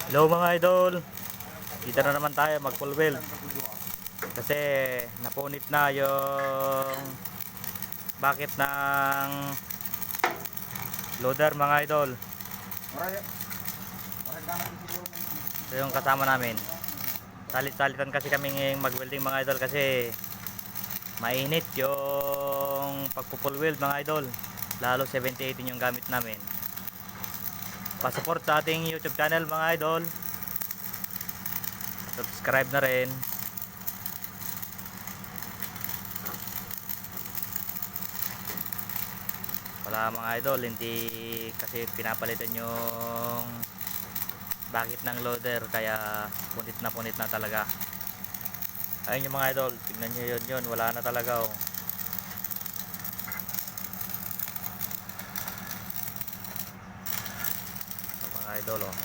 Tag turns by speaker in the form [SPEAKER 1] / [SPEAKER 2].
[SPEAKER 1] Hello mga idol, dito na naman tayo mag full weld kasi napunit na yung bakit ng loader mga idol. Ito yung kasama namin, salit-salitan kasi kami ngayong mag welding mga idol kasi mainit yung pagpo-full weld mga idol, lalo 7018 yung gamit namin. Pa-support sa ating YouTube channel mga idol, subscribe na rin. Wala mga idol, hindi kasi pinapalitan yung bakit ng loader kaya punit na talaga. Ayun yung mga idol, tignan nyo yun, wala na talaga oh. So, mga idol oh.